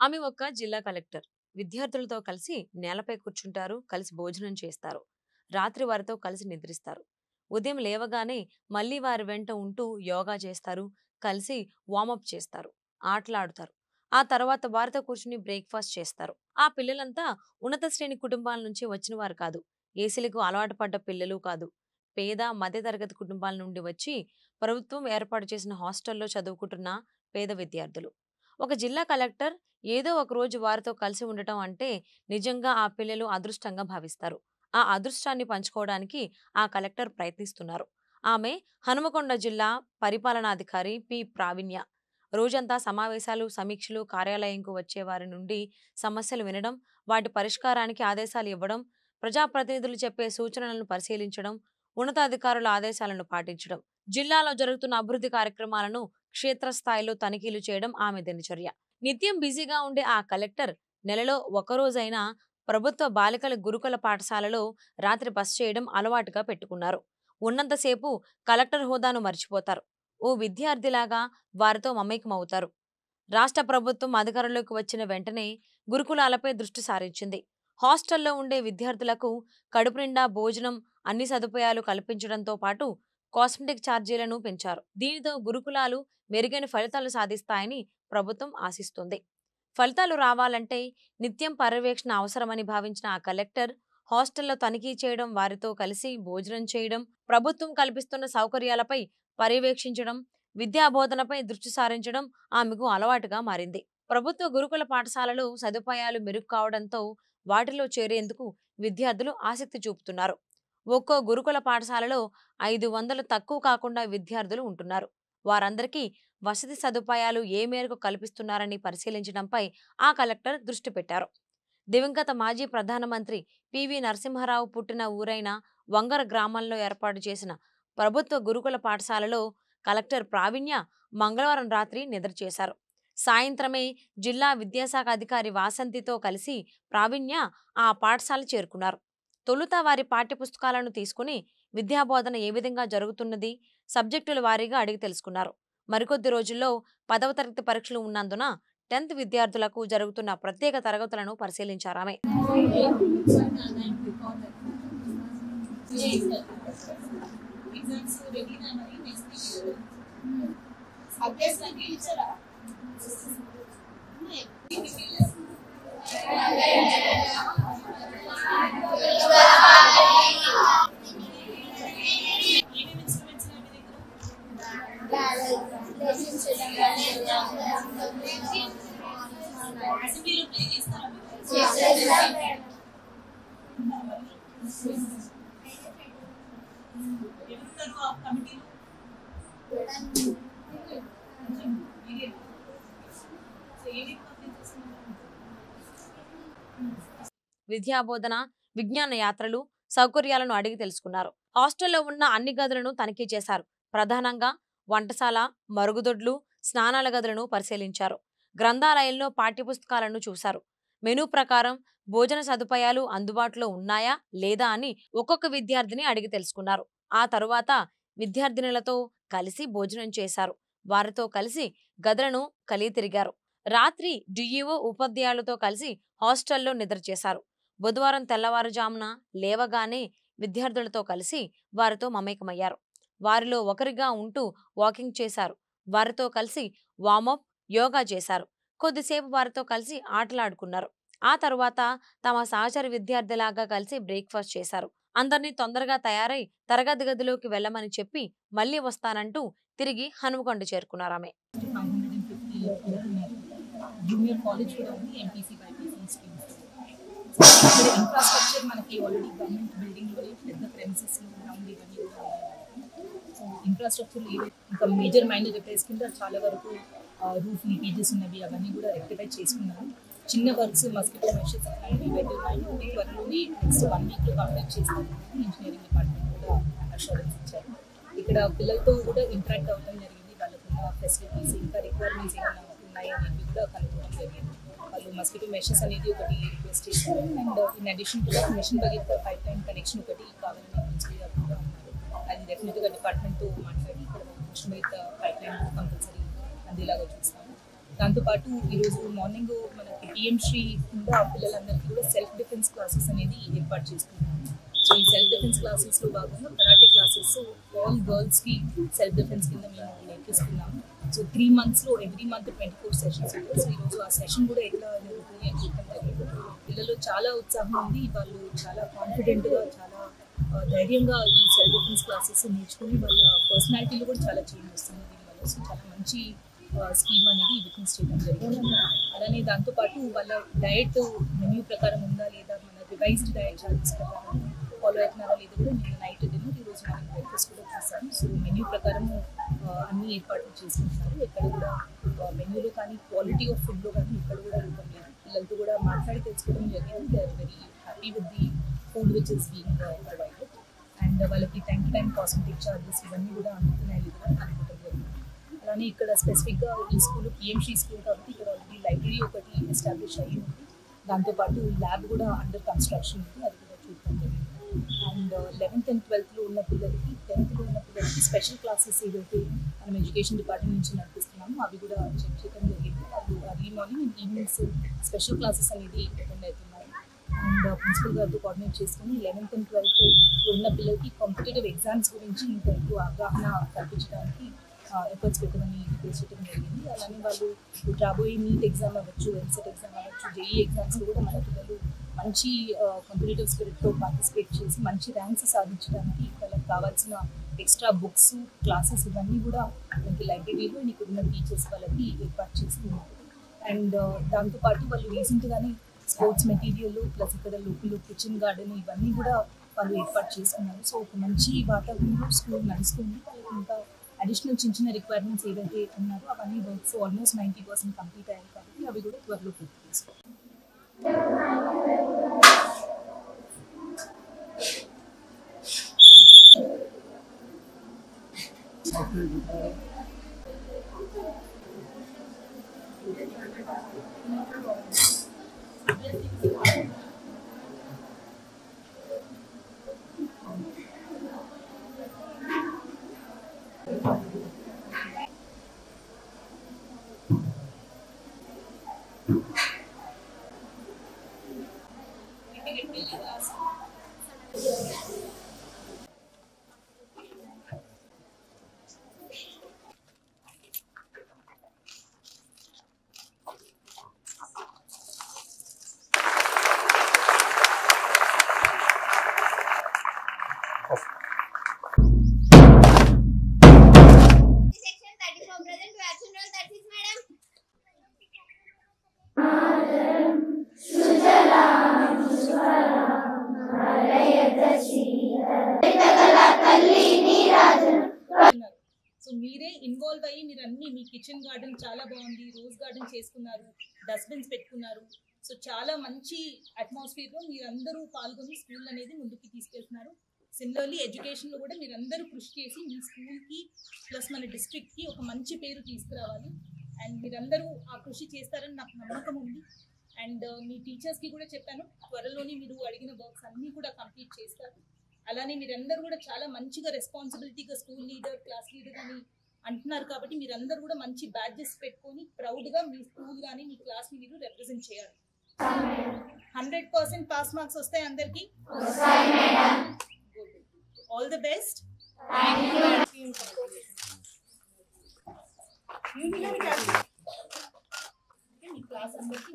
ఆమె ఒక జిల్లా కలెక్టర్. విద్యార్థులతో కలిసి నేలపై కూర్చుంటారు, కలిసి భోజనం చేస్తారు. రాత్రి వారితో కలిసి నిద్రిస్తారు. ఉదయం లేవగానే మళ్ళీ వారి వెంట ఉంటూ యోగా చేస్తారు, కలిసి వార్మప్ చేస్తారు, ఆటలాడుతారు. ఆ తర్వాత వారితో కూర్చుని బ్రేక్‌ఫాస్ట్ చేస్తారు. ఆ పిల్లలంతా ఉన్నత శ్రేణి కుటుంబాల నుంచి వచ్చిన వారు కాదు. ఏసీలకు అలవాటు పడ్డ పిల్లలు కాదు. పేద, మధ్య తరగతి కుటుంబాల నుండి వచ్చి ప్రభుత్వం ఏర్పాటు చేసిన హాస్టల్‌లో చదువుకుంటున్న పేద విద్యార్థులు. ఒక జిల్లా కలెక్టర్ ఏదో ఒక రోజు వారితో కలిసి ఉండటం అంటే నిజంగా ఆ పిల్లలు అదృష్టంగా భావిస్తారు. ఆ అదృష్టాన్ని పంచుకోవడానికి ఆ కలెక్టర్ ప్రయత్నిస్తున్నారు. ఆమె హనుమకొండ జిల్లా పరిపాలనాధికారి పి. ప్రావీణ్య. రోజంతా సమావేశాలు, సమీక్షలు, కార్యాలయంకు వచ్చే వారి నుండి సమస్యలు వినడం, వాటి పరిష్కారానికి ఆదేశాలు ఇవ్వడం, ప్రజాప్రతినిధులు చెప్పే సూచనలను పరిశీలించడం, ఉన్నతాధికారుల ఆదేశాలను పాటించడం, జిల్లాలో జరుగుతున్న అభివృద్ధి కార్యక్రమాలను క్షేత్రస్థాయిలో తనిఖీలు చేయడం ఆమె దినచర్య. నిత్యం బిజీగా ఉండే ఆ కలెక్టర్ నెలలో ఒకరోజైనా ప్రభుత్వ బాలికల గురుకుల పాఠశాలలో రాత్రి బస చేయడం అలవాటుగా పెట్టుకున్నారు. ఉన్నంతసేపు కలెక్టర్ హోదాను మర్చిపోతారు. ఓ విద్యార్థిలాగా వారితో మమేకమవుతారు. రాష్ట్ర ప్రభుత్వం అధికారంలోకి వచ్చిన వెంటనే గురుకులాలపై దృష్టి సారించింది. హాస్టల్లో ఉండే విద్యార్థులకు కడుపు నిండా భోజనం, అన్ని సదుపాయాలు కల్పించడంతో పాటు కాస్మెటిక్ ఛార్జీలను పెంచారు. దీనితో గురుకులాలు మెరుగైన ఫలితాలు సాధిస్తాయని ప్రభుత్వం ఆశిస్తుంది. ఫలితాలు రావాలంటే నిత్యం పర్యవేక్షణ అవసరమని భావించిన ఆ కలెక్టర్ హాస్టల్లో తనిఖీ చేయడం, వారితో కలిసి భోజనం చేయడం, ప్రభుత్వం కల్పిస్తున్న సౌకర్యాలపై పర్యవేక్షించడం, విద్యాబోధనపై దృష్టి సారించడం ఆమెకు అలవాటుగా మారింది. ప్రభుత్వ గురుకుల పాఠశాలలు సదుపాయాలు మెరుగు కావడంతో వాటిలో చేరేందుకు విద్యార్థులు ఆసక్తి చూపుతున్నారు. ఒక్కో గురుకుల పాఠశాలలో 500 తక్కువ కాకుండా విద్యార్థులు ఉంటున్నారు. వారందరికీ వసతి సదుపాయాలు ఏ మేరకు కల్పిస్తున్నారని పరిశీలించడంపై ఆ కలెక్టర్ దృష్టి పెట్టారు. దివంగత మాజీ ప్రధానమంత్రి పివి నరసింహారావు పుట్టిన ఊరైన వంగర గ్రామంలో ఏర్పాటు చేసిన ప్రభుత్వ గురుకుల పాఠశాలలో కలెక్టర్ ప్రావీణ్య మంగళవారం రాత్రి నిద్ర చేశారు. సాయంత్రమే జిల్లా విద్యాశాఖ అధికారి వాసంతితో కలిసి ప్రావీణ్య ఆ పాఠశాల చేరుకున్నారు. తొలుత వారి పాఠ్యపుస్తకాలను తీసుకుని విద్యాబోధన ఏ విధంగా జరుగుతున్నది సబ్జెక్టుల వారీగా అడిగి తెలుసుకున్నారు. మరికొద్ది రోజుల్లో 10వ తరగతి పరీక్షలు ఉన్నందున 10th విద్యార్థులకు జరుగుతున్న ప్రత్యేక తరగతులను పరిశీలించారామె. విద్యాబోధన, విజ్ఞాన యాత్రలు, సౌకర్యాలను అడిగి తెలుసుకున్నారు. హాస్టల్లో ఉన్న అన్ని గదులను తనిఖీ చేశారు. ప్రధానంగా వంటశాల, మరుగుదొడ్లు, స్నానాల గదులను పరిశీలించారు. గ్రంథాలయంలో పాఠ్యపుస్తకాలను చూశారు. మెనూ ప్రకారం భోజన సదుపాయాలు అందుబాటులో ఉన్నాయా లేదా అని ఒక్కొక్క విద్యార్థిని అడిగి తెలుసుకున్నారు. ఆ తరువాత విద్యార్థినులతో కలిసి భోజనం చేశారు. వారితో కలిసి గదులను కలిగి తిరిగారు. రాత్రి డిఈఓ ఉపాధ్యాయులతో కలిసి హాస్టల్లో నిద్ర చేశారు. బుధవారం తెల్లవారుజామున లేవగానే విద్యార్థులతో కలిసి వారితో మమేకమయ్యారు. వారిలో ఒకరిగా ఉంటూ వాకింగ్ చేశారు. వారితో కలిసి వార్మప్, యోగా చేశారు. కొద్దిసేపు వారితో కలిసి ఆటలాడుకున్నారు. ఆ తరువాత తమ సహచర విద్యార్థిలాగా కలిసి బ్రేక్ఫాస్ట్ చేశారు. అందరినీ తొందరగా తయారై తరగతి గదిలోకి వెళ్ళమని చెప్పి మళ్ళీ వస్తానంటూ తిరిగి హనుమకొండ చేరుకున్నారామె. జూనియర్ కాలేజ్ కూడా ఉంది, ఎంపీసీ బైపీసీ స్ట్రీమ్స్. ఇక్కడ ఇన్ఫ్రాస్ట్రక్చర్ మనకి ఆల్రెడీ గవర్నమెంట్ బిల్డింగ్లో పెద్ద ప్రెమిసెస్ గ్రౌండ్ ఇవన్నీ కూడా ఉన్నాయి. సో ఇన్ఫ్రాస్ట్రక్చర్ ఇంకా మేజర్ మైనర్ రిపేర్స్ కింద చాలా వరకు రూఫ్ లీకేజెస్ ఉన్నవి అవన్నీ కూడా రెక్టిఫై చేసుకున్నాము. చిన్న వర్క్స్ మస్కిటో మెషెస్ అలాంటివి ఇవైతే ఉన్నాయి. త్వరలోనే నెక్స్ట్ 1 వీక్లో కంప్లీట్ చేస్తామని ఇంజనీరింగ్ డిపార్ట్మెంట్ కూడా అష్యూరెన్స్ ఇచ్చారు. ఇక్కడ పిల్లలతో కూడా ఇంటరాక్ట్ అవ్వడం జరిగింది. వాళ్ళకున్న ఫెసిలిటీస్ ఇంకా రిక్వైర్మెంట్స్ ఏమైనా ఉన్నాయి అనేది కూడా కనుక్కోవడం జరిగింది. వాళ్ళు మస్కిటో మెషెస్ అనేది ఒకటి రిక్వెస్ట్ చేశారు. And in addition to mission Bhagiratha pipeline connection ఒకటి కావాలని ప్రిన్సిపల్ కూడా ఉన్నారు. అది డెఫినెట్గా డిపార్ట్మెంట్తో మాట్లాడి ఇక్కడ mission Bhagiratha pipeline compulsory అందేలాగా చూస్తాము. దాంతోపాటు ఈరోజు మార్నింగ్ మనకి పిఎం శ్రీ కింద పిల్లలందరికీ కూడా సెల్ఫ్ డిఫెన్స్ క్లాసెస్ అనేది ఏర్పాటు చేస్తున్నాము. సో ఈ సెల్ఫ్ డిఫెన్స్ క్లాసెస్లో భాగంగా కరాటే క్లాసెస్ ఆల్ గర్ల్స్కి సెల్ఫ్ డిఫెన్స్ కింద మేము నేర్పిస్తున్నాము. So 3 months every month 24 sessions ఉంటాయి. సో ఈరోజు ఆ సెషన్ కూడా ఎట్లా జరుగుతుంది అని చెప్పడం పిల్లలు చాలా ఉత్సాహం ఉంది. వాళ్ళు చాలా కాన్ఫిడెంట్గా చాలా ధైర్యంగా ఈ సెల్ఫ్ డిఫెన్స్ క్లాసెస్ నేర్చుకుని వాళ్ళ పర్సనాలిటీలో కూడా చాలా చేంజ్ వస్తుంది దీనివల్ల. సో చాలా మంచి స్కీమ్ అనేది విట్నెస్ చేయడం జరిగింది. అలానే దాంతోపాటు వాళ్ళ డయట్ మెన్యూ ప్రకారం ఉందా లేదా, మన రివైజ్డ్ డయట్ చార్జెస్ ప్రకారం ఫాలో అవుతున్నారా లేదా కూడా నేను నైట్ డిన్నర్ ఈరోజు మార్నింగ్ బ్రేక్ఫాస్ట్ కూడా చూసాను. సో మెన్యూ ప్రకారము అన్ని ఏర్పాట్లు చేసుకుంటున్నారు. ఎక్కడ కూడా మెన్యూలో కానీ క్వాలిటీ ఆఫ్ ఫుడ్లో కానీ ఎక్కడ కూడా ఇవ్వడం లేదు. పిల్లలతో కూడా మాట్లాడి తెలుసుకోవడం జరిగింది. They are very happy with the food which is being provided. And వాళ్ళకి time to time cosmetic charges ఇవన్నీ కూడా అందుతున్నాయి కూడా అనుకోవడం జరిగింది. అలానే ఇక్కడ స్పెసిఫిక్గా ఈ స్కూల్ పిఎంసీ స్కూల్ కాబట్టి ఇక్కడ ఆల్రెడీ లైబ్రరీ ఒకటి ఎస్టాబ్లిష్ అయ్యి ఉంది. దాంతోపాటు ల్యాబ్ కూడా అండర్ కన్స్ట్రక్షన్ ఉంది, అది కూడా చూడటం జరిగింది. అండ్ 11th and 12th ఉన్న పిల్లలకి 10th ఉన్న పిల్లలకి స్పెషల్ క్లాసెస్ ఏదైతే మనం ఎడ్యుకేషన్ డిపార్ట్మెంట్ నుంచి నడిపిస్తున్నామో అవి కూడా చెక్ చేయడం జరిగింది. వాళ్ళు early morning and evenings special classes అనేది అటెండ్ అవుతున్నారు. అండ్ ప్రిన్సిపల్ గారితో కోఆర్డినేట్ చేసుకుని 11th and 12th ఉన్న పిల్లలకి కాంపిటేటివ్ ఎగ్జామ్స్ గురించి ఇంకా ఎక్కువ అవగాహన కల్పించడానికి ఎఫర్ట్స్ పెట్టమని రిక్వెస్ట్ చేయడం జరిగింది. అలానే వాళ్ళు రాబోయే నీట్ ఎగ్జామ్ అవ్వచ్చు, ఎంసెట్ ఎగ్జామ్ అవ్వచ్చు, జేఈ ఎగ్జామ్స్లో కూడా మన పిల్లలు మంచి కాంపిటేటివ్ స్పిరిట్తో పార్టిసిపేట్ చేసి మంచి ర్యాంక్స్ సాధించడానికి వాళ్ళకి కావాల్సిన ఎక్స్ట్రా బుక్స్, క్లాసెస్ ఇవన్నీ కూడా మనకి లైబ్రరీలో ఇక్కడ ఉన్న టీచర్స్ వాళ్ళకి ఏర్పాటు చేస్తున్నారు. అండ్ దాంతోపాటు వాళ్ళు రీసెంట్గానే స్పోర్ట్స్ మెటీరియల్ ప్లస్ ఇక్కడ లోకల్ కిచెన్ గార్డెన్ ఇవన్నీ కూడా వాళ్ళు ఏర్పాటు చేసుకున్నారు. సో ఒక మంచి వాతావరణంలో స్కూల్ నడుస్తుంది. వాళ్ళకి ఇంకా అడిషనల్ చిన్న రిక్వైర్మెంట్స్ ఏదైతే ఉన్నారో అవన్నీ వర్క్స్ ఆల్మోస్ట్ 90% కంప్లీట్ అయ్యాయి కాబట్టి అవి కూడా త్వరలో పూర్తి చేసుకోవాలి. సో మీరే ఇన్వాల్వ్ అయ్యి మీరు అన్ని మీ కిచెన్ గార్డెన్ చాలా బాగుంది, రోజ్ గార్డెన్ చేసుకున్నారు, డస్ట్బిన్స్ పెట్టుకున్నారు. సో చాలా మంచి అట్మాస్ఫియర్లో మీరందరూ పాల్గొని స్కూల్ అనేది ముందుకు తీసుకెళ్తున్నారు. సిమిలర్లీ ఎడ్యుకేషన్లో కూడా మీరందరూ కృషి చేసి మీ స్కూల్కి ప్లస్ మన డిస్ట్రిక్ట్కి ఒక మంచి పేరు తీసుకురావాలి. అండ్ మీరందరూ ఆ కృషి చేస్తారని నాకు నమ్మకం ఉంది. అండ్ మీ టీచర్స్కి కూడా చెప్పాను, త్వరలోనే మీరు అడిగిన వర్క్స్ అన్నీ కూడా కంప్లీట్ చేస్తారు. అలానే మీరందరూ కూడా చాలా మంచిగా రెస్పాన్సిబిలిటీగా స్కూల్ లీడర్, క్లాస్ లీడర్ అని అంటున్నారు కాబట్టి మీరందరూ కూడా మంచి బ్యాడ్జెస్ పెట్టుకొని ప్రౌడ్గా మీ స్కూల్ కానీ మీ క్లాస్ని మీరు రిప్రజెంట్ చేయాలి. 100% పాస్ మార్క్స్ వస్తాయి అందరికి. All the best. Me class అందరికి